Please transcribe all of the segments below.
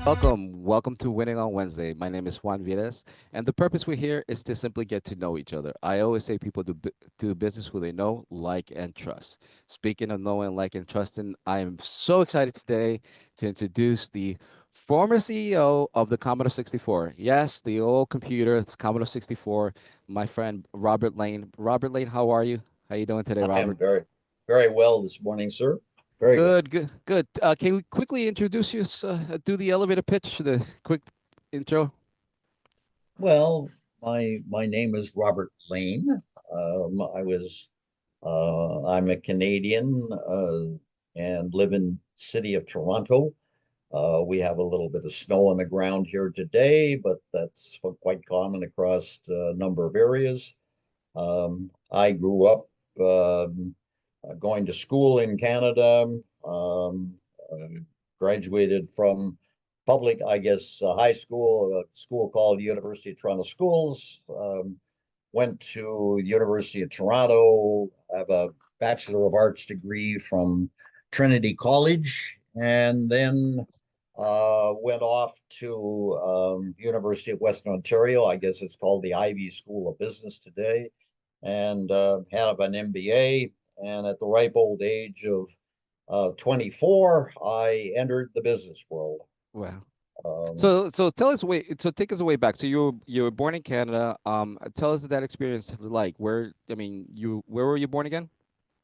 Welcome to Winning on Wednesday. My name is Juan Vides, and the purpose we're here is to simply get to know each other. I always say people do business who they know, like, and trust. Speaking of knowing, like, and trusting, I am so excited today to introduce the former CEO of the Commodore 64. Yes, the old computer, the Commodore 64, my friend Robert Lane. Robert Lane, how are you? How you doing today, I am Robert? very well this morning, sir. Very good. Good, good, good. Can we quickly introduce you, do the elevator pitch, the quick intro? Well, my name is Robert Lane. I'm a Canadian and live in city of Toronto. We have a little bit of snow on the ground here today, but that's quite common across a number of areas. I grew up going to school in Canada. Uh, Graduated from public, I guess, high school, a school called University of Toronto Schools. Went to University of Toronto. I have a Bachelor of Arts degree from Trinity College, and then went off to University of Western Ontario. I guess it's called the Ivy School of Business today, and had an MBA. And at the ripe old age of 24, I entered the business world. Wow. Um, So tell us so take us away back. So you were born in Canada. Tell us that experience is like. Where were you born again?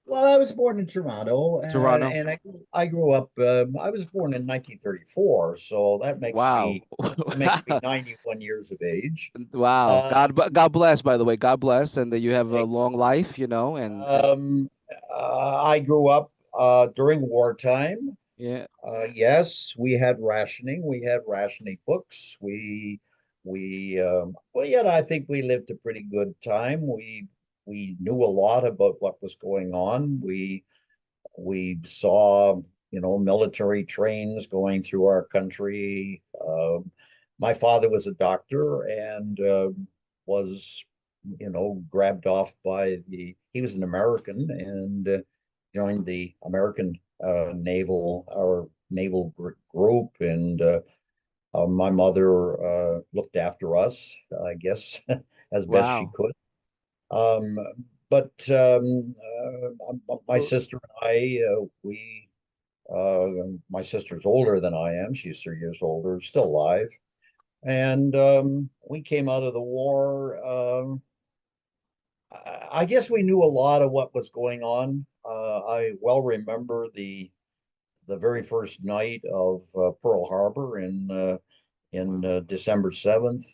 well, I was born in Toronto, Toronto. and I grew up. I was born in 1934, so Wow. that makes me 91 years of age. Wow. Um, God bless, by the way. God bless, and that you have a Thank long you. life, and Um, I grew up during wartime. yeah. Yes, we had rationing. We had rationing books. Well, yet I think we lived a pretty good time. We knew a lot about what was going on. We saw, military trains going through our country. My father was a doctor and was, grabbed off by he was an American and joined the American naval group. And my mother looked after us, I guess, as best she Wow. could. Um, but my Well, sister and uh, my sister's older than I am. She's 3 years older, still alive. And we came out of the war. I guess we knew a lot of what was going on. I well remember the very first night of Pearl Harbor in wow. December 7th,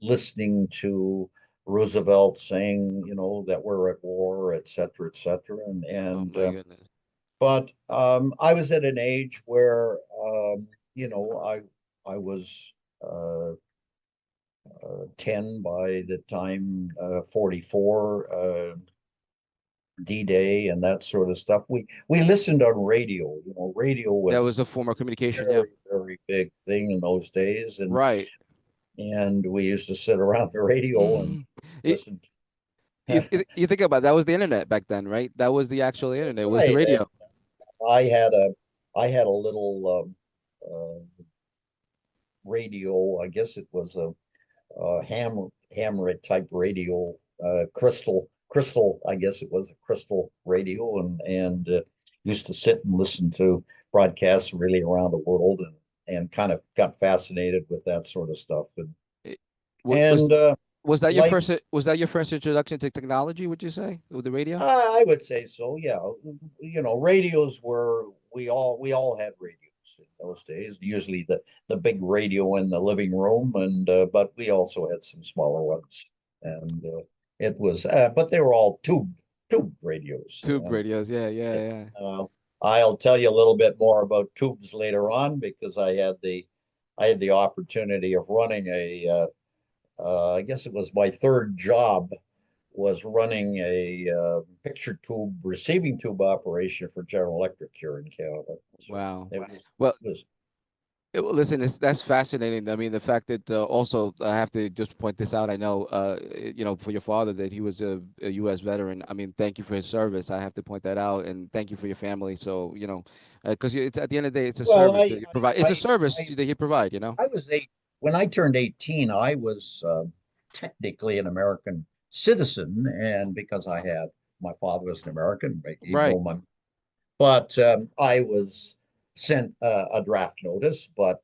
listening to Roosevelt saying, that we're at war, et cetera, et cetera. Oh And my goodness. but I was at an age where, you know, I I was 10 by the time 44, D-Day and that sort of stuff. We listened on radio. Radio That was was a form of communication, yeah. very, very big thing in those days. And Right. and we used to sit around the radio and Mhm. It, listen. you think about it, that was the internet back then, right? That was the actual That's internet. It was the right. And radio. I had a I had a little radio. I guess it was a hammer type radio, crystal. I guess it was a crystal radio, and used to sit and listen to broadcasts really around the world, and kind of got fascinated with that sort of stuff. And It, and life, was that your first introduction to technology, would you say, with the radio? I would say so. Yeah, radios were we all had radios in those days. Usually the big radio in the living room, and but we also had some smaller ones, and but they were all tube radios. Tube radios, yeah, yeah, Yeah. yeah. Uh, I'll tell you a little bit more about tubes later on because I had the opportunity of running I guess it was my third job was running a picture tube receiving tube operation for General Electric here in Canada. So Wow. it was Well, it was Well, listen, that's fascinating. I mean, the fact that also I have to just point this out. I know, for your father that he was a U.S. veteran. I mean, thank you for his service. I have to point that out, and thank you for your family. So, because it's at the end of the day, it's a Well, service that you provide. It's a service I that you provide. I was eight when I turned 18. I was technically an American citizen, and because I had my father was an American, right, even Right. though my but I was sent a draft notice, but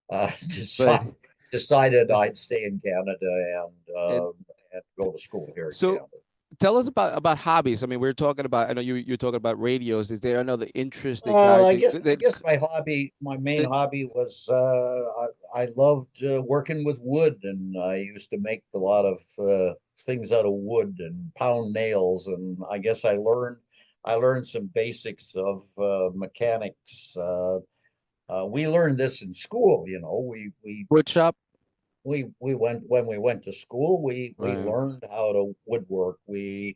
But decided I'd stay in Canada and and go to school here in so Canada. tell us about hobbies. I mean, we are talking about. I know you're talking about radios. Is there another interest that Well, guy I that guess my main that hobby was I loved working with wood, and I used to make a lot of things out of wood and pound nails, and I learned some basics of mechanics. We learned this in school, you know. wood shop? We went when we went to school. We Right. learned how to woodwork. We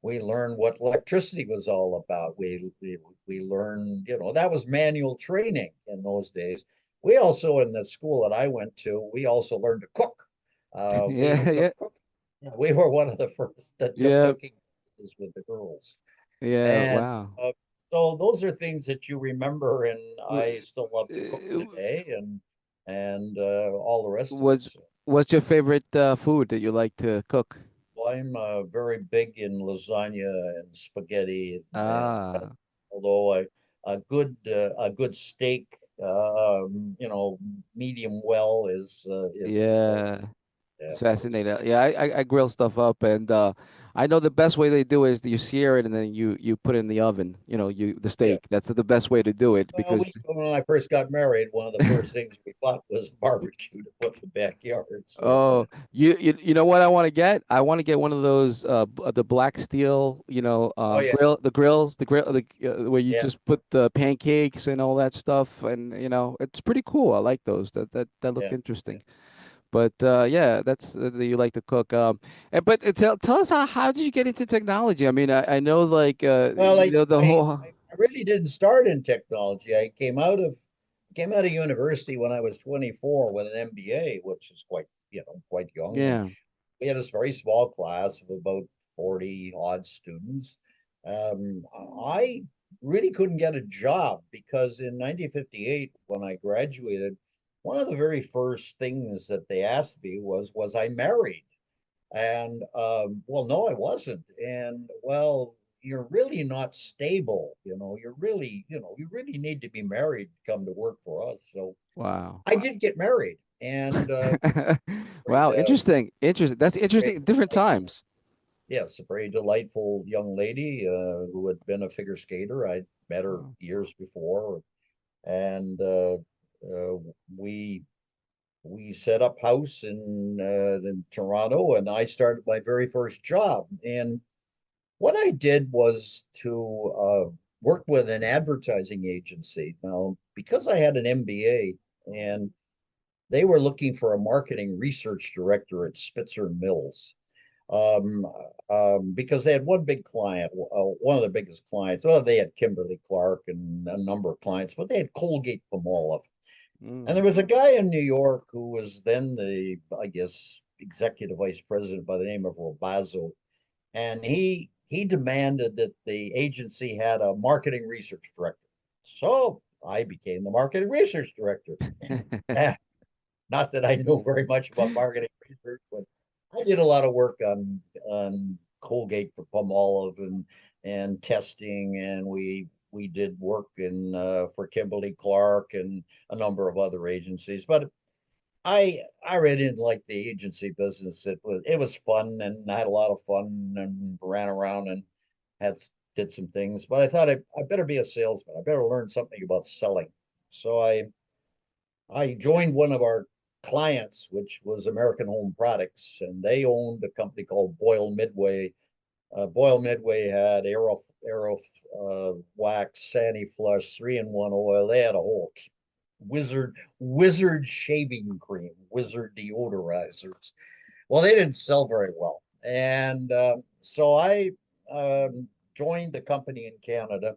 learned what electricity was all about. We learned, you know, that was manual training in those days. We also, in the school that I went to, we also learned to cook. We Yeah, even yeah, took cooking. We were one of the first that took yeah, cooking classes with the girls. yeah. And Wow. so those are things that you remember, and I W- still love to cook uh, today, and all the rest of it. Was So what's your favorite food that you like to cook? I'm very big in lasagna and spaghetti, and Ah, although a good steak, you know, medium well is very yeah. yeah. It's fascinating. Yeah, I grill stuff up, and I know the best way they do it is that you sear it and then you put it in the oven. The Yeah. steak. That's the best way to do it Well, because we when I first got married, one of the first things we bought was barbecue to put in the backyard. So oh, you know what I want to get? I want to get one of those the black steel, oh yeah, where you yeah, just put the pancakes and all that stuff, and it's pretty cool. I like those. That look yeah. interesting. But yeah, that's you like to cook. But tell us how did you get into technology? I mean, I know like Well, the whole I really didn't start in technology. I came out of university when I was 24 with an MBA, which is quite, you know, quite young. And yeah. we had this very small class of about 40 odd students. I really couldn't get a job because in 1958, when I graduated, one of the very first things that they asked me was I married? And well, no, I wasn't. And well, you're really not stable. You know, you really need to be married to come to work for us. So Wow. I did get married, and Wow, very, interesting. Interesting. That's very interesting. Different delightful. times. Yes, a very delightful young lady who had been a figure skater. I'd met her Oh. years before, and uh, we we set up house in Toronto, and I started my very first job. And what I did was to work with an advertising agency. Now, because I had an MBA and they were looking for a marketing research director at Spitzer Mills, um, because they had one big client, one of the biggest clients. Well, they had Kimberly Clark and a number of clients, but they had Colgate Palmolive. And there Mm. was a guy in New York who was then I guess, executive vice president by the name of Robazo, and he demanded that the agency had a marketing research director. So I became the marketing research director. Not that I know very much about marketing research, but I did a lot of work on Colgate for Palmolive and testing, and we did work in for Kimberly Clark and a number of other agencies. But I really didn't like the agency business. It was fun, and I had a lot of fun and ran around and had did some things. But I thought I better be a salesman. I better learn something about selling. So I joined one of our clients, which was American Home Products, and they owned a company called Boyle Midway. Boyle Midway had Aero Wax, Sandy Flush, 3-in-1 oil. They had a whole wizard shaving cream, wizard deodorizers. Well, they didn't sell very well, and so I joined the company in Canada.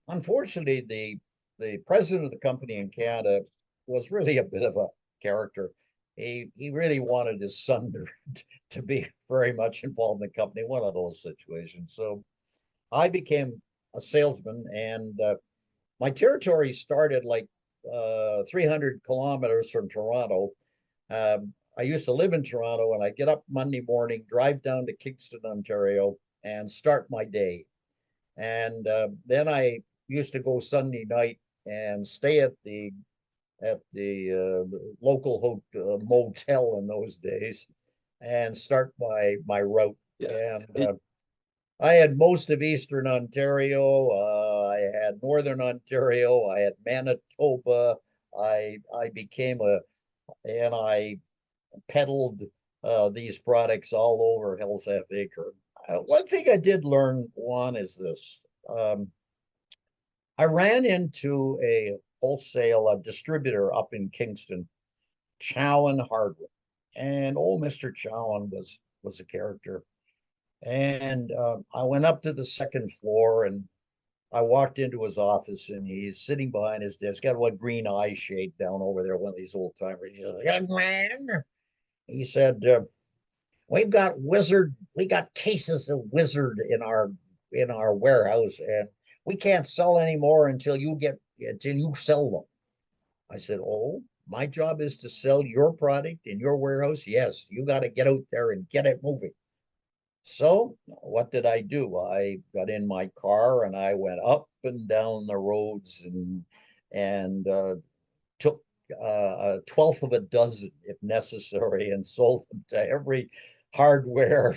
Unfortunately, the the president of the company in Canada was really a bit of a character. He really wanted his son to be very much involved in the company, one of those situations. So I became a salesman, and my territory started like 300 kilometers from Toronto. I used to live in Toronto, and I get up Monday morning, drive down to Kingston, Ontario, and start my day. And then I used to go Sunday night and stay at the local motel in those days, and start my route. Yeah. And Y- I had most of Eastern Ontario. I had Northern Ontario. I had Manitoba. I became a and I peddled these products all over Hell's Half Acre. One thing I did learn, Juan, is this. I ran into a wholesale distributor up in Kingston, Chowan Hardware, and old Mister Chowan was a character. And I went up to the second floor, and I walked into his office, and he's sitting behind his desk, got one green eye shade down over there, one of these old timers. He said, "Young man," he said, we got cases of Wizard in our warehouse, and we can't sell anymore until you sell them." I said, "Oh, my job is to sell your product in your warehouse? Yes, you got to get out there and get it moving." So what did I do? I got in my car and I went up and down the roads, and took a twelfth of a dozen, if necessary, and sold them to every hardware,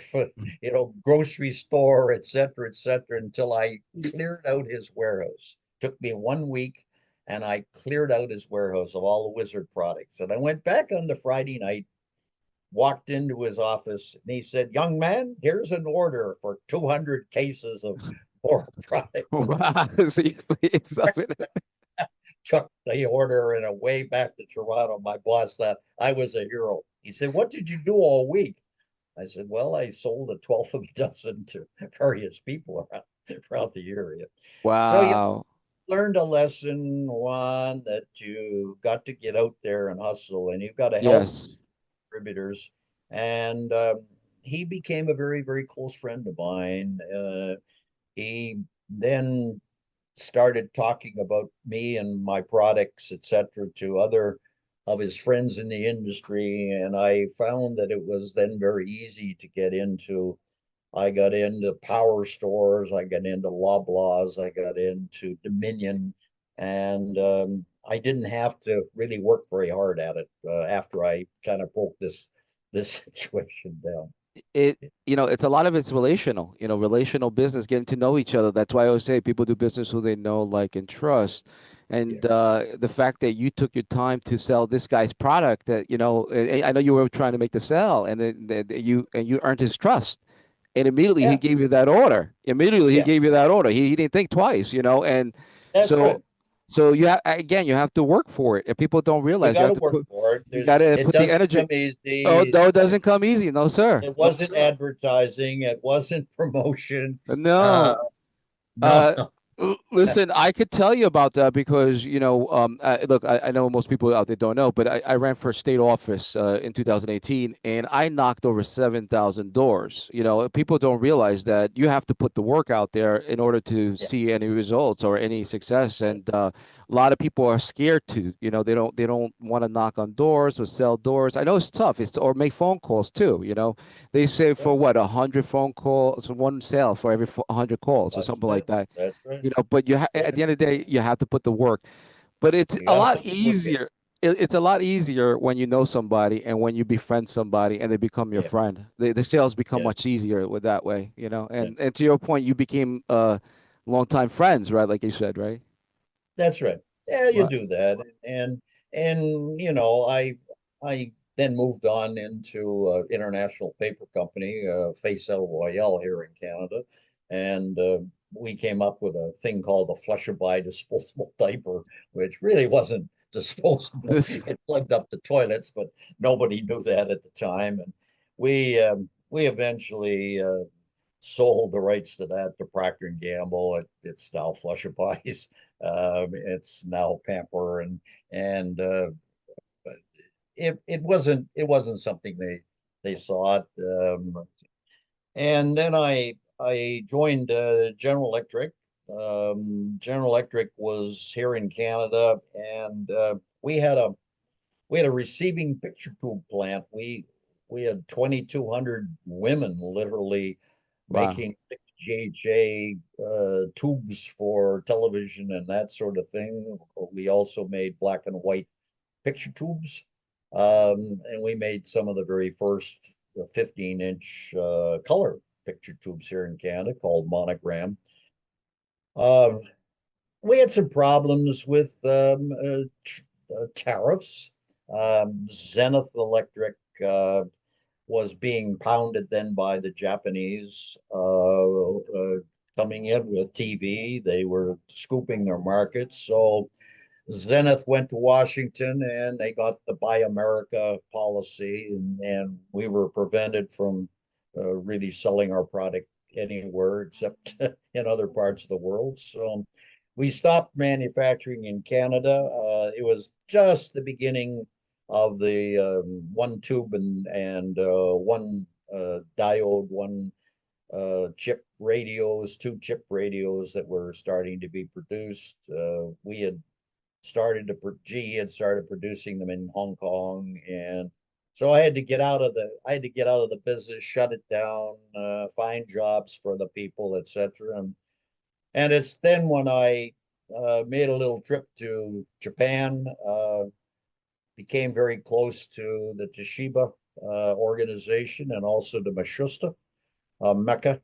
grocery store, et cetera, until I cleared out his warehouse. Took me 1 week, and I cleared out his warehouse of all the Wizard products. And I went back on the Friday night, walked into his office, and he said, "Young man, here's an order for 200 cases of more product." Wow. So you played stuff in it. Chucked the order and away back to Toronto. My boss thought I was a hero. He said, "What did you do all week?" I said, "Well, I sold a 12th of a dozen to various people around the area." So you Wow. learned a lesson, one, that you got to get out there and hustle, and you've got to help Yes. contributors. And he became a very, very close friend of mine. He then started talking about me and my products, etc., to other of his friends in the industry, and I found that it was then very easy to get into. I got into power stores, I got into Loblaws, I got into Dominion, and I didn't have to really work very hard at it after I kind of broke this situation down. It it's a lot of it's relational, relational business, getting to know each other. That's why I always say people do business who they know, like, and trust. Yeah, And the fact that you took your time to sell this guy's product, that I know you were trying to make the sell, and then you earned his trust, and immediately he yeah, gave you that order. Immediately he yeah. gave you that order. He didn't think twice, and That's so right. you have, again, you have to work for it, and people don't You realize got to work for it. you got to It put the doesn't energy. come Oh, easy. no, it doesn't come easy. No, sir. It No, wasn't sir. advertising. It wasn't promotion. Uh, No. no, Uh, no. Listen, I could tell you about that because, look, I know most people out there don't know, but I ran for state office in 2018, and I knocked over 7,000 doors. People don't realize that you have to put the work out there in order to Yeah, see any results or any success. yeah, And a lot of people are scared to, they don't want to knock on doors or sell doors. I know it's tough. Or make phone calls too. They say that's for right. what, 100 phone calls, one sale for every 100 calls or That's something like right. that. That's right. But That's at right. the end of the day, you have to put the work. But it's You a got to lot put the work in. easier. It's a lot easier when you know somebody and when you befriend somebody and they become your Yeah, friend. The sales become yeah, much easier with that way, yeah. And to your point, you became longtime friends, right? Like you said, right? That's right. Yeah, you Right. do that, and I then moved on into international paper company, Faisal Royale here in Canada, and we came up with a thing called the Flushaby disposable diaper, which really wasn't disposable. This. It plugged up the toilets, but nobody knew that at the time, and we eventually sold the rights to that to Procter and Gamble. It's now Flush of Pies. It's now Pamper, and it wasn't something they sought. And then I joined General Electric. General Electric was here in Canada, and we had a receiving picture tube plant. We had 2,200 women literally Wow. making 6GHA tubes for television and that sort of thing. We also made black and white picture tubes, and we made some of the very first 15-inch color picture tubes here in Canada called Monogram. Um, we had some problems with tariffs. Zenith Electric was being pounded then by the Japanese coming in with TV. They were scooping their markets. So Zenith went to Washington and they got the Buy America policy, and we were prevented from really selling our product anywhere except in other parts of the world. So we stopped manufacturing in Canada. It was just the beginning of the one tube and one diode, one chip radios, two chip radios that were starting to be produced. We had GE had started producing them in Hong Kong, and so I had to get out of the business, shut it down, find jobs for the people, etc. And it's then when I made a little trip to Japan, became very close to the Toshiba organization and also to Matsushita, Mecca,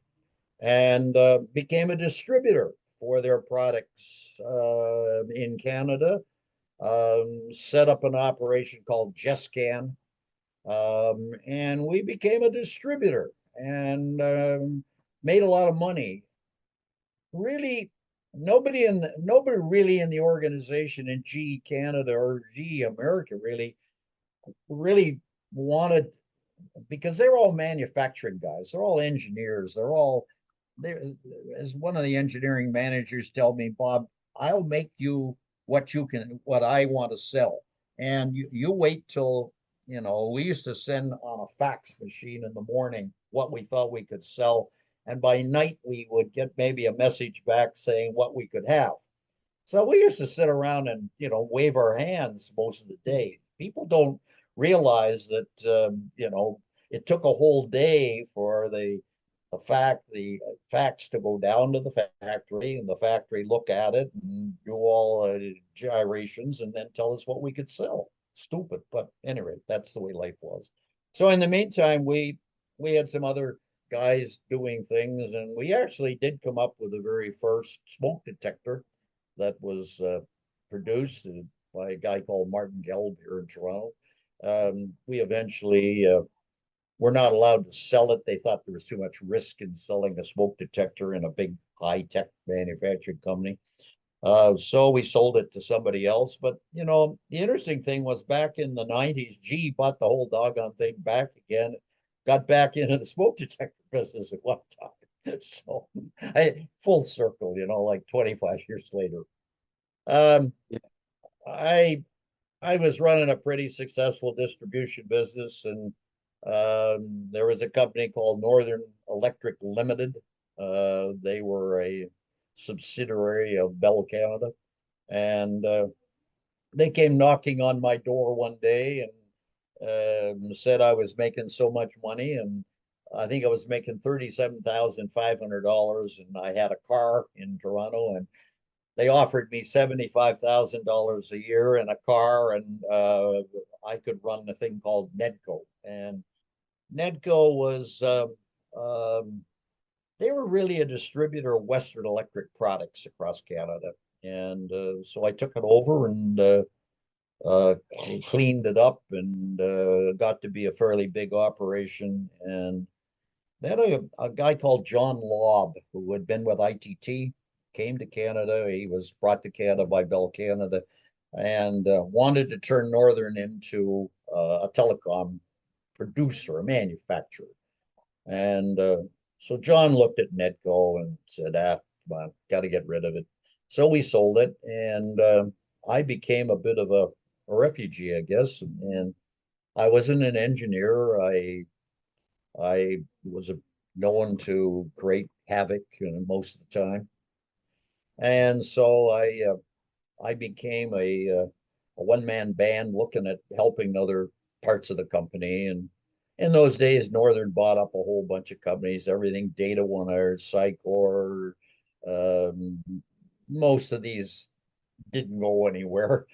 and became a distributor for their products in Canada. Set up an operation called Jescan, and we became a distributor and made a lot of money. Really, nobody really in the organization in GE Canada or GE America really wanted, because they're all manufacturing guys, they're all engineers, they as one of the engineering managers tell me, Bob, I'll make you what I want to sell. And you wait till, we used to send on a fax machine in the morning what we thought we could sell. And by night, we would get maybe a message back saying what we could have. So we used to sit around and, wave our hands most of the day. People don't realize that, it took a whole day for the facts to go down to the factory, and the factory look at it and do all gyrations and then tell us what we could sell. Stupid, but anyway, that's the way life was. So in the meantime, we had some other guys doing things, and we actually did come up with the very first smoke detector that was produced by a guy called Martin Gelb here in Toronto. We eventually were not allowed to sell it. They thought there was too much risk in selling a smoke detector in a big high-tech manufacturing company. So we sold it to somebody else. But, the interesting thing was back in the 90s, GE bought the whole doggone thing back again, got back into the smoke detector business at one time. So full circle, like 25 years later. Um, Yeah. I I was running a pretty successful distribution business, and there was a company called Northern Electric Limited. They were a subsidiary of Bell Canada, and they came knocking on my door one day and said I was making so much money, and I think I was making $37,500, and I had a car in Toronto, and they offered me $75,000 a year and a car, and I could run a thing called Nedco. And Nedco was they were really a distributor of Western Electric products across Canada, and so I took it over and uh, cleaned it up and got to be a fairly big operation. And then a guy called John Lobb, who had been with ITT, came to Canada. He was brought to Canada by Bell Canada and wanted to turn Northern into a telecom producer, a manufacturer. And So John looked at Netco and said, come on, got to get rid of it. So we sold it, and I became a bit of a refugee, I guess. And I wasn't an engineer. I was known to create havoc most of the time, and so I became a one man band looking at helping other parts of the company. And in those days, Northern bought up a whole bunch of companies, everything Data 1R, Sycor. Um, Most of these didn't go anywhere,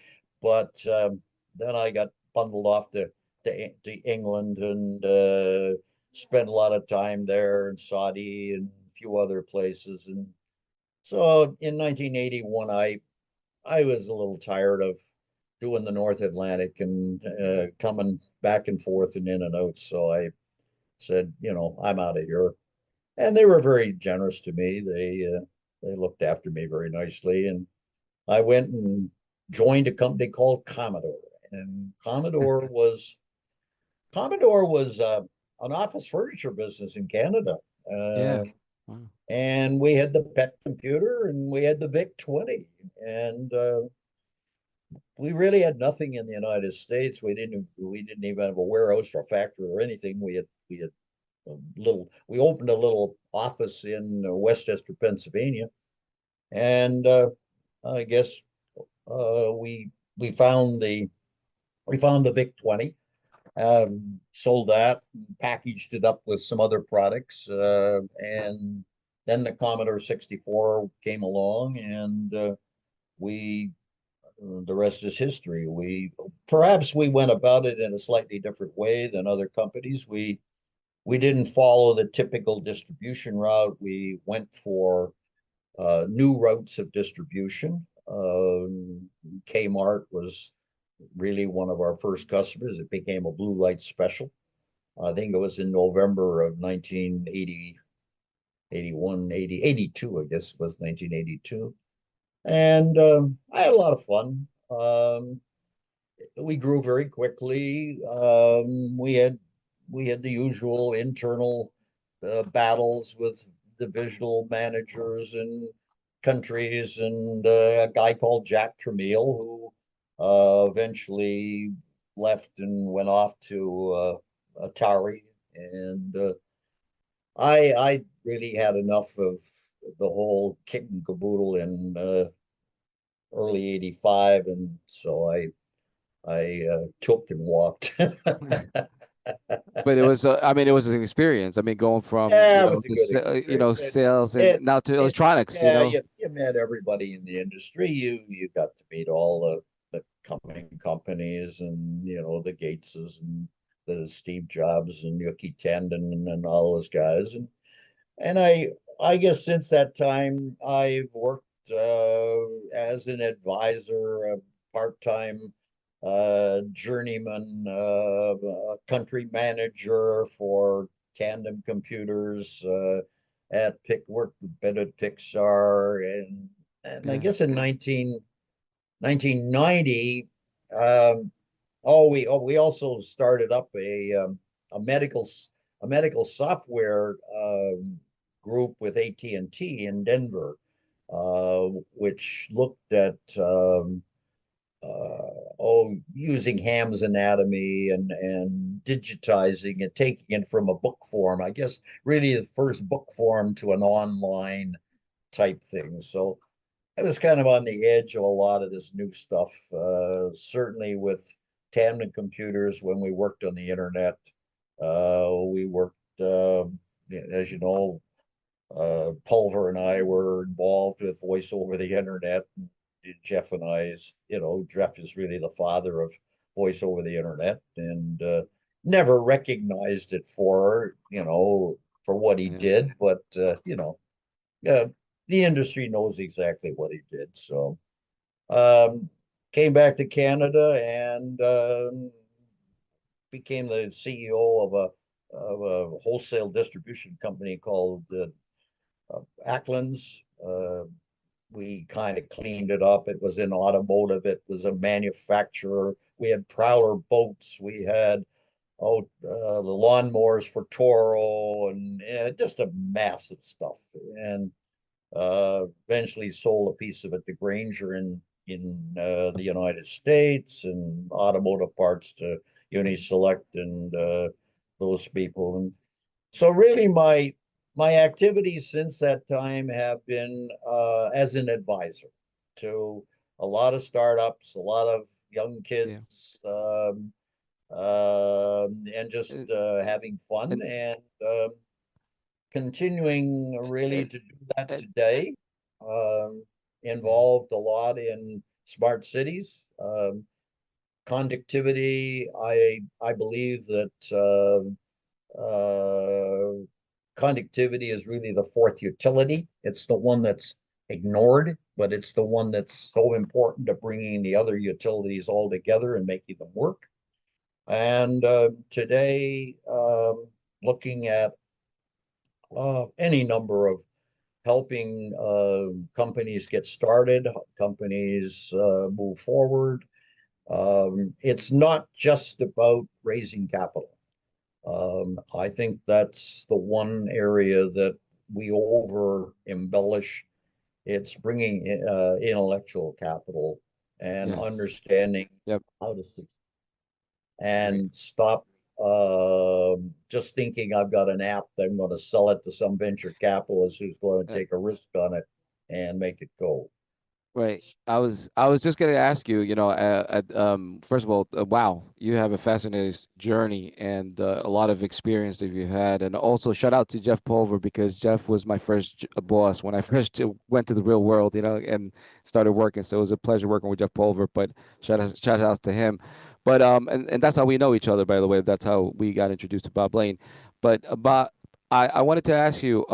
but then I got bundled off to England and spent a lot of time there in Saudi and a few other places. And so in 1981, I was a little tired of doing the North Atlantic and coming back and forth and in and out. So I said, I'm out of here. And they were very generous to me. They looked after me very nicely, and I went and joined a company called Commodore. And Commodore was an office furniture business in Canada. Yeah. Uh, Wow. and we had the PET computer and we had the VIC 20. And we really had nothing in the United States. We didn't even have a warehouse or a factory or anything. We had we opened a little office in Westchester, Pennsylvania, and I guess we found the VIC 20, sold that, packaged it up with some other products, and then the Commodore 64 came along, and we the rest is history. We went about it in a slightly different way than other companies. We didn't follow the typical distribution route. We went for new routes of distribution. Kmart was really one of our first customers. It became a blue light special. I think it was in November of 1980, 81, 80, 82, I guess it was 1982. And I had a lot of fun. We grew very quickly. We had the usual internal battles with divisional managers and countries, and a guy called Jack Tramiel who eventually left and went off to Atari. And I really had enough of the whole kit and caboodle in early '85, and so I took and walked. But it was, I mean, it was an experience. I mean, going from, Yeah, it was a good experience. sales and It, now to it, electronics, yeah, you met everybody in the industry. You got to meet all the coming companies, and the Gateses and the Steve Jobs and Yuki Tandon and all those guys. And I guess since that time I've worked as an advisor, a part-time journeyman, country manager for Tandem Computers, at worked a bit at Pixar, and I yeah, guess in 1990, um, we also started up a medical software group with AT&T in Denver, which looked at using Ham's anatomy and digitizing it, taking it from a book form. I guess really the first book form to an online type thing. So I was kind of on the edge of a lot of this new stuff. Certainly with Tandem Computers, when we worked on the internet, we worked, as you know, Pulver and I were involved with voice over the internet. Jeff and I's, Jeff is really the father of voice over the internet, and never recognized it for what he yeah. did, but uh, the industry knows exactly what he did. So um, came back to Canada and became the CEO of a wholesale distribution company called Acklands. We kind of cleaned it up. It was in automotive. It was a manufacturer. We had Prowler boats. We had the lawnmowers for Toro and just a massive stuff. And eventually sold a piece of it to Granger in the United States and automotive parts to Uniselect and those people. And so really my activities since that time have been as an advisor to a lot of startups, a lot of young Yeah. kids, and just Uh, having fun And and continuing really and, to do that and today. Um, yeah. Involved a lot in smart cities, conductivity. I believe that conductivity is really the fourth utility. It's the one that's ignored, but it's the one that's so important to bringing the other utilities all together and making them work. And today, looking at any number of helping companies get started, companies move forward. It's not just about raising capital. I think that's the one area that we over embellish. It's bringing intellectual capital and Yes. understanding Yep. how to Great. and stop just thinking I've got an app that I'm going to sell it to some venture capitalist who's going to Uh, take a risk on it and make it go. Right. I was just gonna ask you, first of all, wow, you have a fascinating journey and a lot of experience that you had, and also shout out to Jeff Pulver because Jeff was my first boss when I first went to the real world, and started working. So it was a pleasure working with Jeff Pulver. But shout out to him. But and that's how we know each other, by the way. That's how we got introduced to Bob Lane. But Bob, I wanted to ask you,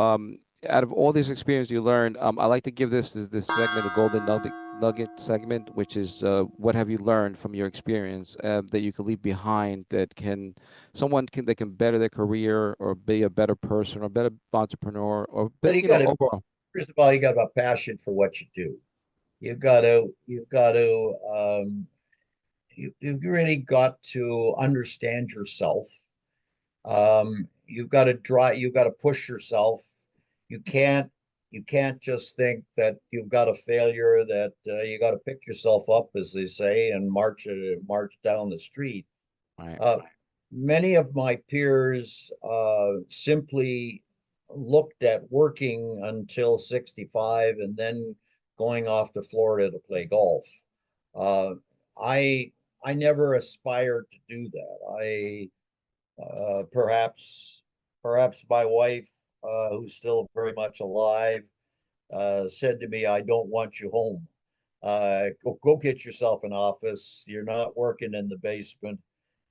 out of all this experience you learned, I like to give this segment the golden nugget segment, which is what have you learned from your experience that you can leave behind that can better their career or be a better person or better entrepreneur or But overall. first of all, you got to have a passion for what you do. You've got to, you've really got to understand yourself. You've got to drive, you've got to push yourself. You can't, you can't just think that you've got a failure that you got to pick yourself up, as they say, and march down the street. Right. Uh, Many of my peers simply looked at working until 65 and then going off to Florida to play golf. Uh, I I never aspired to do that. Perhaps my wife, who's still very much alive, said to me, "I don't want you home. Go get yourself an office. You're not working in the basement.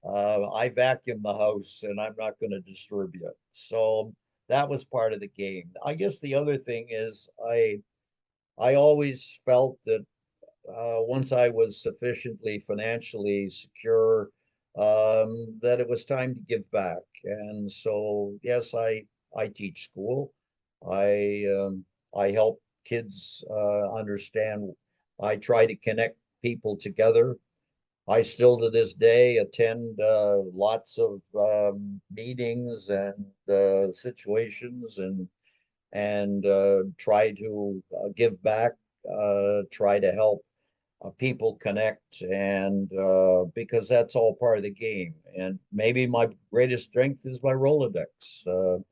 I vacuum the house, and I'm not going to disturb you." So that was part of the game. I guess the other thing is I always felt that once I was sufficiently financially secure, that it was time to give back. And so, yes, I teach school. I I help kids understand. I try to connect people together. I still to this day attend lots of meetings and situations and try to give back, try to help people connect, and because that's all part of the game. And maybe my greatest strength is my Rolodex.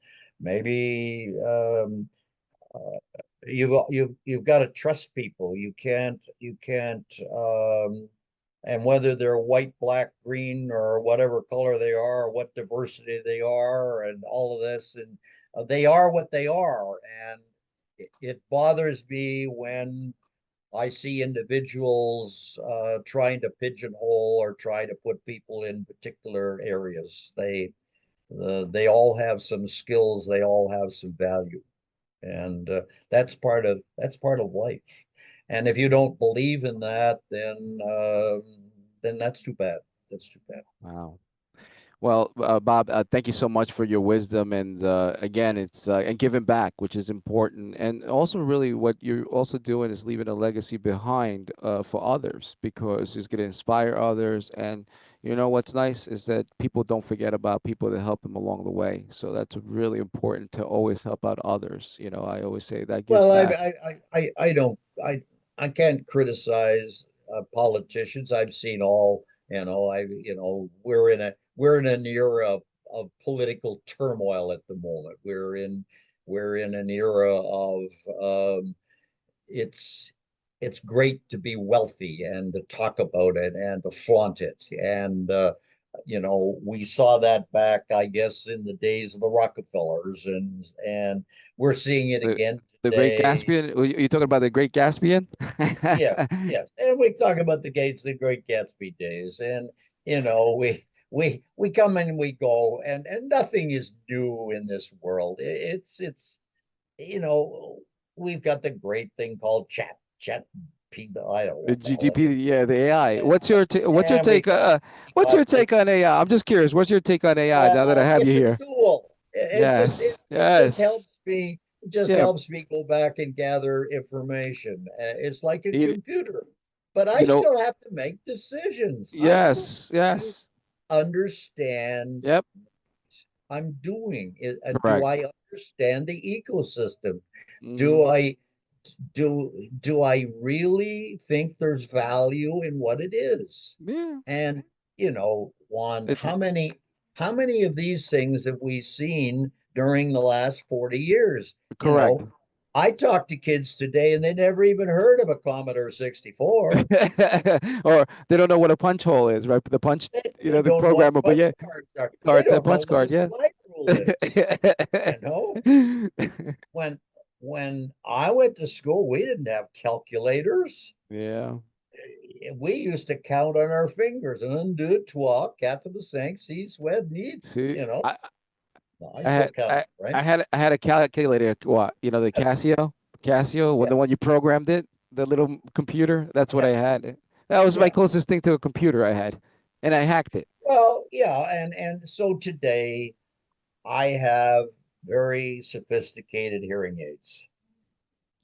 Maybe you've got to trust people. You can't and whether they're white, black, green, or whatever color they are, or what diversity they are, and all of this, and they are what they are. And it bothers me when I see individuals trying to pigeonhole or try to put people in particular areas. They all have some skills. They all have some value, and that's part of life. And if you don't believe in that, then that's too bad. That's too bad. Wow. Well, Bob, thank you so much for your wisdom, and again, it's and giving back, which is important, and also really what you're also doing is leaving a legacy behind for others because it's going to inspire others, and You know what's nice is that people don't forget about people that help them along the way. So that's really important to always help out others. I always say that give Well, back. I don't, I can't criticize politicians. I've seen all, we're in an era of political turmoil at the moment. We're in an era of, it's it's great to be wealthy and to talk about it and to flaunt it. And we saw that back, I guess, in the days of the Rockefellers, and we're seeing it The again the Great today. Gaspian. You talking about the Great Gaspian? Yeah, yes. And we talk about the Gates, the Great Gatsby days. And we come and we go, and nothing is new in this world. It's you know, we've got the great thing called chat I don't know The what the hell GGP, yeah, the AI. it is. What's your And we take? got What's your the take on AI? I'm just curious. What's your take on AI now that I have you it's a here? tool. Yes, It just yes, helps me. It just yeah. helps me go back and gather information. It's like a You, computer, but I you know, still have to make decisions. I still yes, have to yes. understand Yep, I'm doing. Do correct. I understand the ecosystem? Hmm. Do I do I really think there's value in what it is? Yeah, And Juan, it's how many of these things have we seen during the last 40 years? You correct. know, I talk to kids today and they never even heard of a Commodore 64. Or they don't know what a punch hole is, right? The punch, They the don't know what programmer, but punch yeah, cards are. They cards, a don't know punch what a card, yeah. slide rule is. You know, when I went to school, we didn't have calculators. Yeah. We used to count on our fingers. Un, deux, trois, quatre, cinq, six, sept, eight. See, You know, I, I I still had count, I, right? I had a calculator. What, the Casio, when Yeah. the one you programmed it, the little computer. That's what Yeah. I had. That was my Yeah. closest thing to a computer I had, and I hacked it. Well, yeah. And so today I have very sophisticated hearing aids.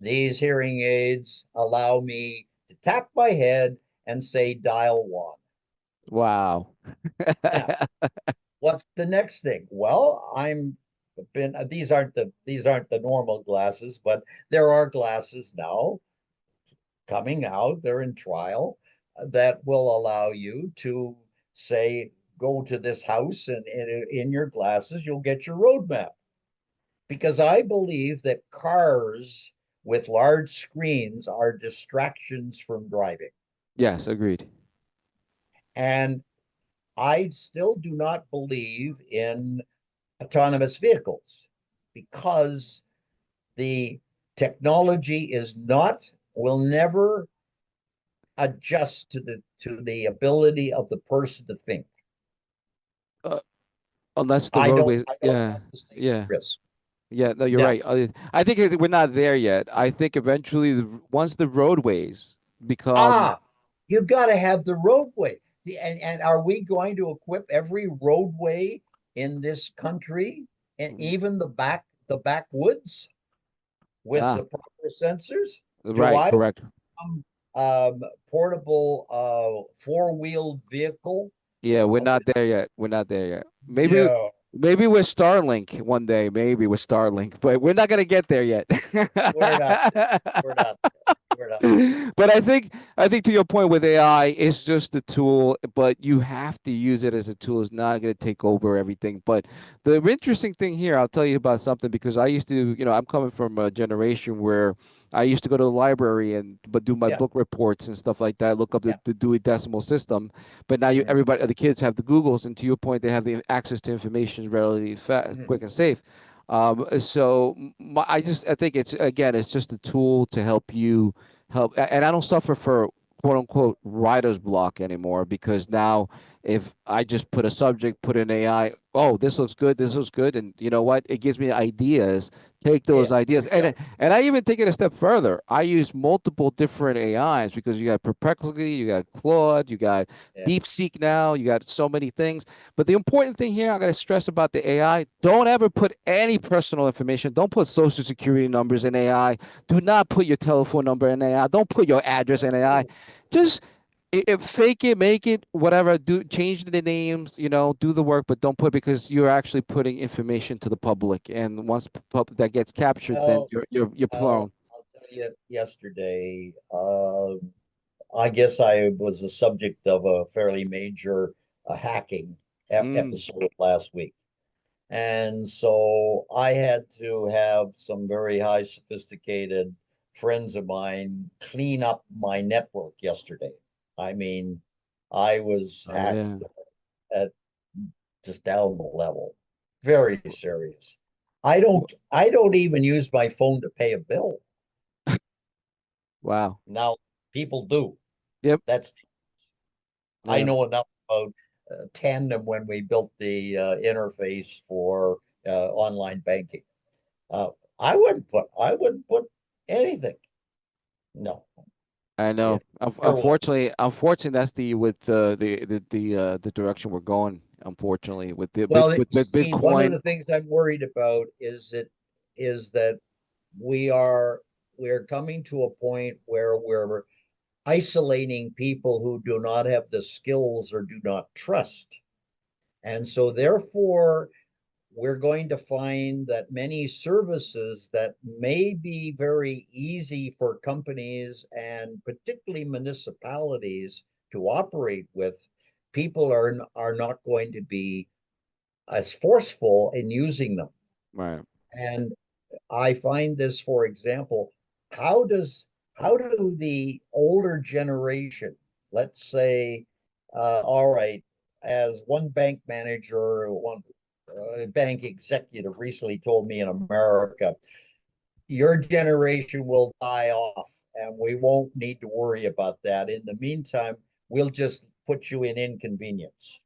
These hearing aids allow me to tap my head and say dial one. Wow. Now, what's the next thing? Well, I'm been these aren't the normal glasses, but there are glasses now coming out. They're in trial that will allow you to say, go to this house, and in your glasses, you'll get your roadmap. Because I believe that cars with large screens are distractions from driving. Yes, agreed. And I still do not believe in autonomous vehicles because the technology is not, will never adjust to the ability of the person to think. Uh, Unless the roadways, I don't yeah, want the same yeah. risk. Yeah, no, you're Now, right. I think we're not there yet. I think eventually, once the roadways become, ah, you got to have the roadway. And are we going to equip every roadway in this country, and even the backwoods, with ah, the proper sensors? Do right, I correct. want portable four-wheeled vehicle? Yeah, we're With not there yet. We're not there yet. no, Maybe with Starlink one day. Maybe with Starlink, but we're not gonna get there yet. we're not there. We're not there. We're not there. But I think to your point with AI, it's just a tool, but you have to use it as a tool. It's not going to take over everything. But the interesting thing here, I'll tell you about something because I used to, I'm coming from a generation where I used to go to the library and but do my Yeah, book reports and stuff like that, look up yeah. the Dewey Decimal System. But now Mhm, everybody, the kids have the Googles, and to your point, they have the access to information relatively mhm. quick and safe. So I think it's again, it's just a tool to help you and I don't suffer for quote unquote writer's block anymore because now if I just put a subject, put an AI, oh, this looks good, and you know what? It gives me ideas. Take those Yeah, ideas, there you go. and I even take it a step further. I use multiple different AIs because you got Perplexity, you got Claude, you got Yeah, DeepSeek now, you got so many things. But the important thing here, I got to stress about the AI: don't ever put any personal information. Don't put social security numbers in AI. Do not put your telephone number in AI. Don't put your address in AI. no, Just Fake it, make it, whatever. Do change the names, do the work, but don't put because you're actually putting information to the public, and once that gets captured, then Well, you're prone. I'll tell you, yesterday, I guess I was the subject of a fairly major hacking Mm, episode last week. And so I had to have some very high sophisticated friends of mine clean up my network yesterday. I mean, I was oh yeah. hacked at just down the level. Very serious. I don't even use my phone to pay a bill. Wow. Now people do. Yep. That's I Yeah. know enough about Tandem when we built the interface for online banking. Uh, I wouldn't put anything. No, I know. it sure would. Unfortunately, that's the direction we're going. Unfortunately, with the Well, with see, one of Bitcoin. the things I'm worried about is that we are we're coming to a point where we're isolating people who do not have the skills or do not trust. And so therefore, we're going to find that many services that may be very easy for companies and particularly municipalities to operate with, people are not going to be as forceful in using them. Right. And I find this, for example, how does how do the older generation, let's say, all right, as one bank manager, one bank executive recently told me in America, your generation will die off, and we won't need to worry about that. In the meantime, we'll just put you in inconvenience.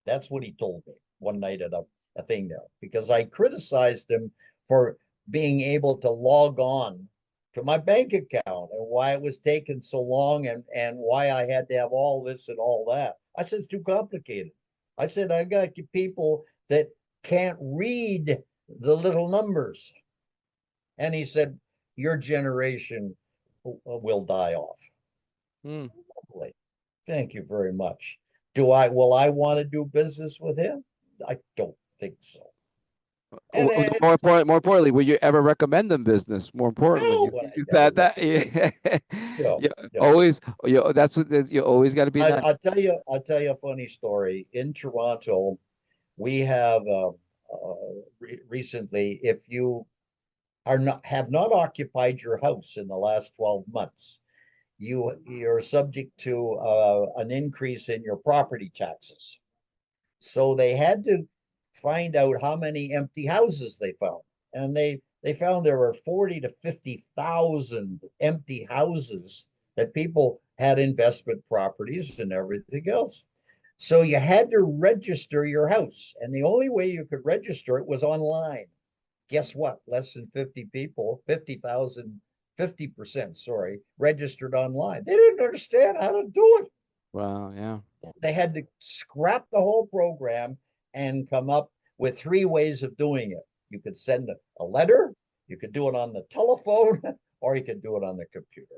That's what he told me one night at a thing there, because I criticized him for being able to log on to my bank account and why it was taking so long, and why I had to have all this and all that. I said, it's too complicated. I said, I got people that can't read the little numbers. And he said, your generation will die off. Hmm. Hopefully. Thank you very much. Will I want to do business with him? I don't think so. And More importantly, will you ever recommend them business? More importantly, no, but I never that recommend. yeah, No, yeah, no. always that's you always got to be I, nice. I'll tell you a funny story. In Toronto, we have recently, if you have not occupied your house in the last 12 months, you're subject to an increase in your property taxes. So they had to find out how many empty houses they found. And they found there were 40 to 50,000 empty houses that people had investment properties and everything else. So you had to register your house. And the only way you could register it was online. Guess what? Less than 50 people, 50,000, 50%, sorry, registered online. They didn't understand how to do it. Wow, yeah. They had to scrap the whole program and come up with three ways of doing it. You could send a letter, you could do it on the telephone, or you could do it on the computer.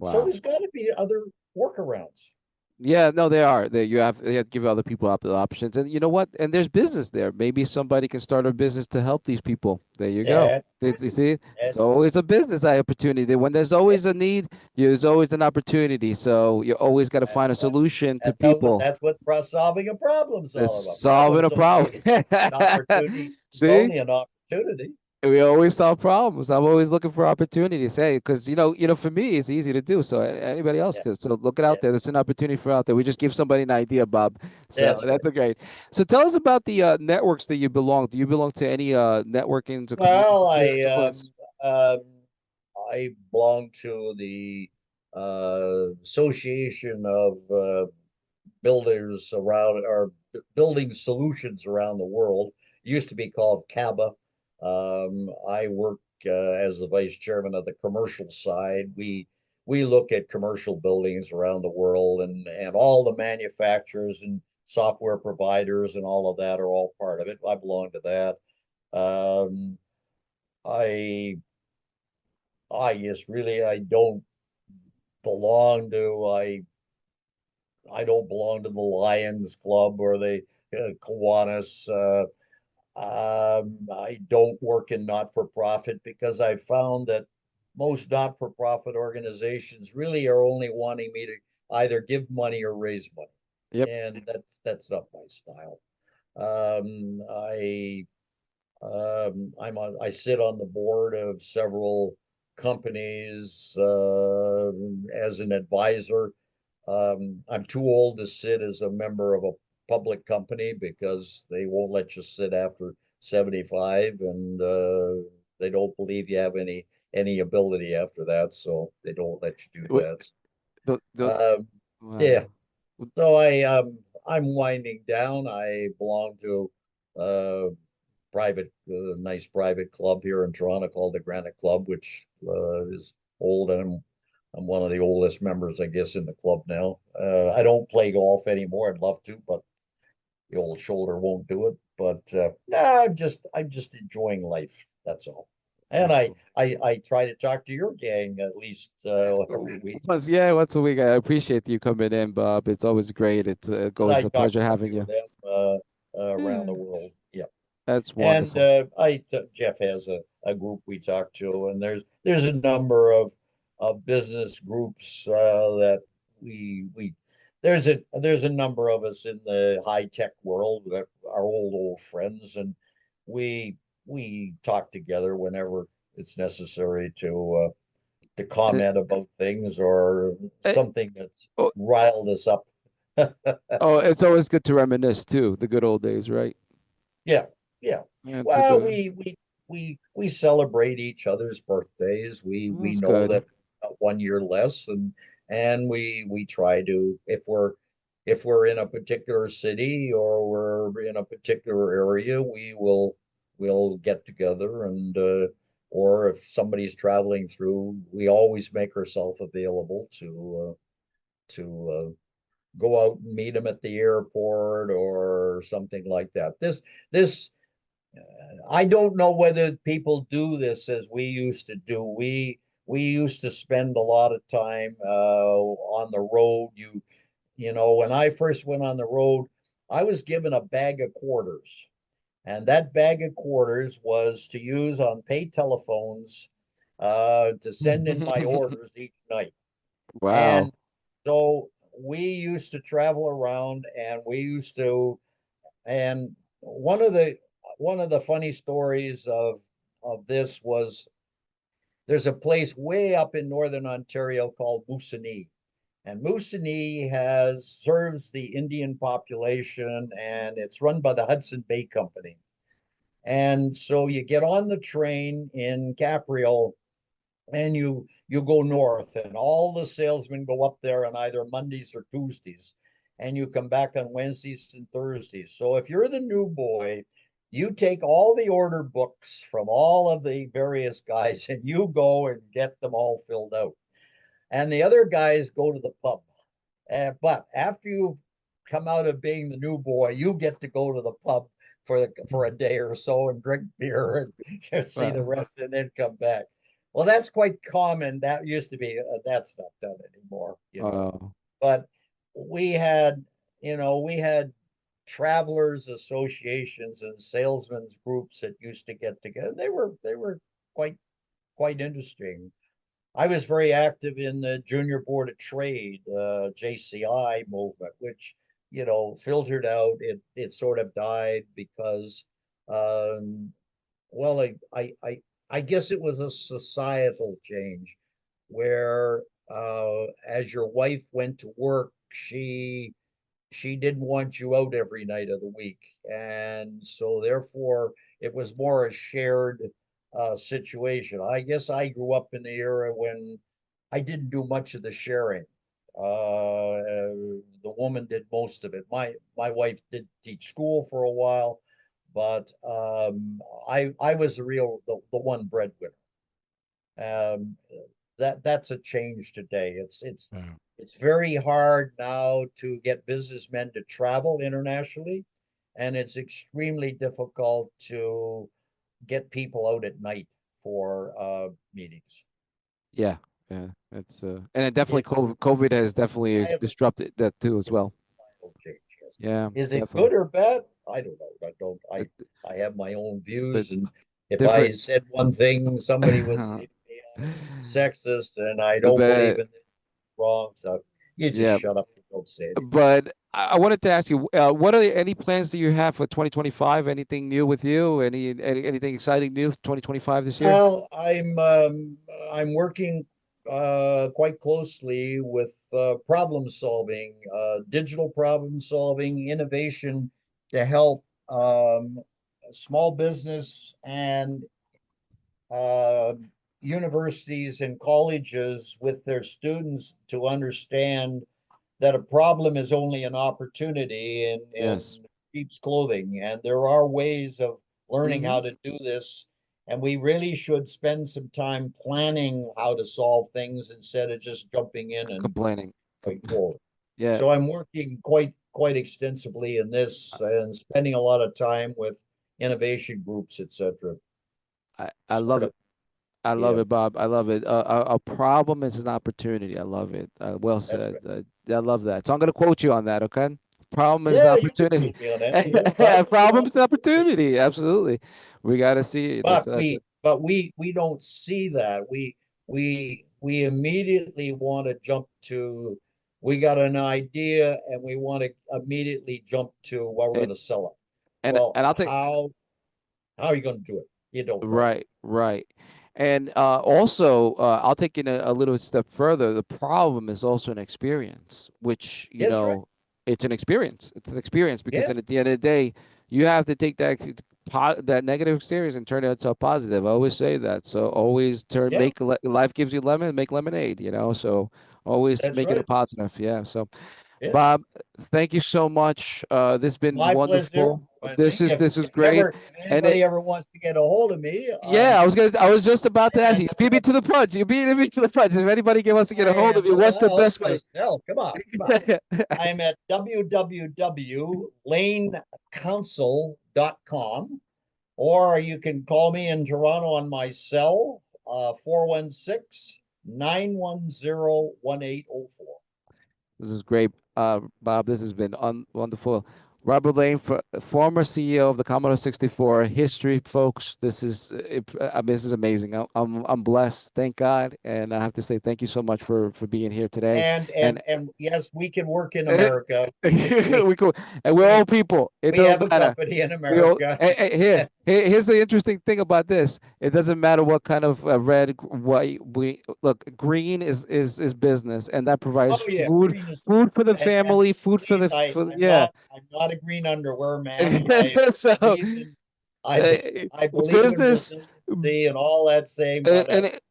So Wow. there's got to be other workarounds. Yeah, no, they are. You have to give other people the options, and you know what? And there's business there. Maybe somebody can start a business to help these people. There you go. That's You right. see, it's That's always a business opportunity. When there's always a need, there's always an opportunity. So you always got to find a that, solution to that's how people. that's what solving a problem is It's all about. solving a Problem's problem. only an opportunity. It's See? only an opportunity. We always solve problems. I'm always looking for opportunities. Hey, because for me, it's easy to do. So anybody else Yeah, could. So look it yeah. out there. There's an opportunity for out there. We just give somebody an idea, Bob. So That's right. that's a great. So tell us about the networks that you belong. Do you belong to any networking or community Well, someplace? um, I belong to the Association of Builders around or Building Solutions around the world. It used to be called CABA. I work as the vice chairman of the commercial side. We look at commercial buildings around the world, and all the manufacturers and software providers and all of that are all part of it. I belong to that. Um, I I just really I don't belong to. I don't belong to the Lions Club or the Kiwanis. I don't work in not-for-profit because I found that most not-for-profit organizations really are only wanting me to either give money or raise money, Yep. and that's not my style. I sit on the board of several companies as an advisor. I'm too old to sit as a member of a public company because they won't let you sit after 75, and they don't believe you have any ability after that, so they don't let you do Wait, that. the Um, yeah, wow. so I'm winding down. I belong to uh, nice private club here in Toronto called the Granite Club, which is old, and I'm one of the oldest members, I guess, in the club now. I don't play golf anymore. I'd love to, but the old shoulder won't do it. But nah, I'm just enjoying life. That's all. And That's I cool. I I try to talk to your gang at least every week, Once a week. I appreciate you coming in, Bob. It's always great. It's and always I a talk pleasure to a having few of you. them around Yeah, the world. Yeah. that's And wonderful. Jeff has a group we talk to, and there's a number of business groups that we there's a number of us in the high tech world that are old friends, and we we talk together whenever it's necessary to Uh, comment about things or uh, something that's oh, riled us up. oh, it's always good to reminisce too, the good old days, right? Yeah, yeah. And to Well, the we celebrate each other's birthdays. We That's know good. that 1 year less, and we try to if we're in a particular city or we're in a particular area, we'll get together and or if somebody's traveling through, we always make ourselves available to go out and meet them at the airport or something like that. This I don't know whether people do this as we used to do. We used to spend a lot of time on the road. When I first went on the road, I was given a bag of quarters, and that bag of quarters was to use on paid telephones to send in my orders each night. And Wow. so we used to travel around, and we used to and one of the funny stories of this was there's a place way up in northern Ontario called Moosonee. And Moosonee has serves the Indian population, and it's run by the Hudson Bay Company. And so you get on the train in Capriol and you go north, and all the salesmen go up there on either Mondays or Tuesdays, and you come back on Wednesdays and Thursdays. So if you're the new boy, you take all the order books from all of the various guys and you go and get them all filled out, and the other guys go to the pub. But after you've come out of being the new boy, you get to go to the pub for a day or so and drink beer and see the Wow. rest, and then come back. Well, that's quite common. That used to be. That's not done anymore. Wow. But we had, we had travelers associations and salesmen's groups that used to get together. They were quite quite interesting. I was very active in the Junior Board of Trade, JCI movement, which filtered out. It sort of died because, um, well, I guess it was a societal change where, as your wife went to work, she didn't want you out every night of the week, and so therefore it was more a shared situation. I guess I grew up in the era when I didn't do much of the sharing. The woman did most of it. My wife did teach school for a while, but I was the one breadwinner. Um, that's a change today. Wow. It's very hard now to get businessmen to travel internationally, and it's extremely difficult to get people out at night for meetings. Yeah. Yeah, it's and it definitely It, COVID has definitely I have disrupted that too as well. no change. Yes. Yeah, Is it definitely. good or bad? I don't know. I don't. But, I have my own but views, and if I different. said one thing, somebody would say to me I'm sexist, and I don't believe But in it. Wrong. So you just yeah, shut up and don't say anything. but I wanted to ask you, what are any plans that you have for 2025? Anything new with you? Anything exciting new 2025 this year? Well, I'm working quite closely with problem solving, digital problem solving, innovation to help small business and uh, universities and colleges with their students to understand that a problem is only an opportunity in Yes. sheep's clothing. And there are ways of learning Mm-hmm. how to do this. And we really should spend some time planning how to solve things instead of just jumping in and Complaining. going forward. Yeah, So I'm working quite extensively in this and spending a lot of time with innovation groups, etc. I love Startup. it. I love Yeah, it, Bob. I love it. A problem is an opportunity. I love it. Well that's said. right. I love that. So I'm going to quote you on that. Okay. Problem is an Yeah, you can opportunity. quote me on anything. Problem is an Problem is an opportunity. opportunity. Absolutely. We got to see it. That's it. But we don't see that. We immediately want to jump to we got an idea and we want to immediately jump to what we're And going to sell it. and Well, I'll take how are you going to do it? You don't know. right, right. And also, I'll take it a little step further. The problem is also an experience, which, That's right. it's an experience. It's an experience because Yeah, at the end of the day, you have to take that negative experience and turn it into a positive. I always say that. So always yeah, life gives you lemon, make lemonade. So always that's make it a right. positive. Yeah. So Yeah. Bob, thank you so much. This has been My pleasure. wonderful. I This think is this is if great. anybody ever wants to get a hold of me, Yeah, I was just about to ask you. and You beat me to the punch. You beat me to the punch. If anybody wants to get a hold of you, what's the let's best way? just hell, come on, come on. I'm at www.lanecouncil.com, or you can call me in Toronto on my cell, 416 This is great, Bob. This has been wonderful. Robert Lane, former CEO of the Commodore 64 history, folks. I mean, this is amazing. I'm blessed. Thank God, and I have to say thank you so much for being here today. And And yes, we can work in America. we cool, and we're all people. It We don't have a matter. company in We all America. here's the interesting thing about this. It doesn't matter what kind of red, white we look. Green is business, and that provides Oh yeah, green is food for the and family, food for please, the for yeah. I'm not a green underwear man. I So believe in I uh, I believe in business, resiliency and all that same, and and, it-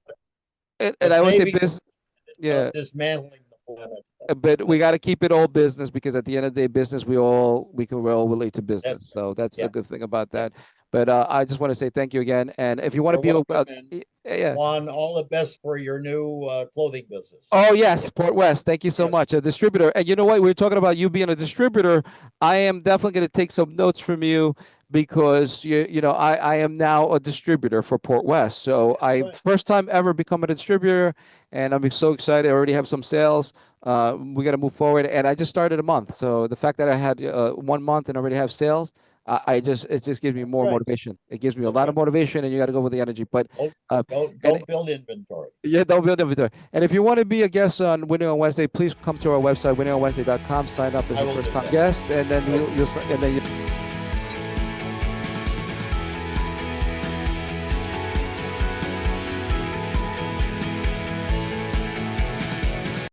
and but I always say saving business. not Yeah, dismantling the planet. but we That's got to keep it all business because at the end of the day, business we all relate to that's business. right. So that's the Yeah, good thing about yeah. that. But I just want to say thank you again. And if you want to You're be, welcome, and yeah. Juan, all the best for your new clothing business. Oh yes, Port West. Thank you so Yes. much. A distributor. And you know what? We were talking about you being a distributor. I am definitely going to take some notes from you because I am now a distributor for Port West. So All I right. first time ever become a distributor, and I'm so excited. I already have some sales. We got to move forward, and I just started a month. So the fact that I had 1 month and already have sales, it just gives me That's more right. motivation. It gives me a That's lot of right. motivation, and you got to go with the energy. But Don't uh, and don't build inventory. yeah, don't build inventory. And if you want to be a guest on Winning on Wednesday, please come to our website, winningonwednesday.com. Sign up as I a will do first-time that. guest, and then Okay. and then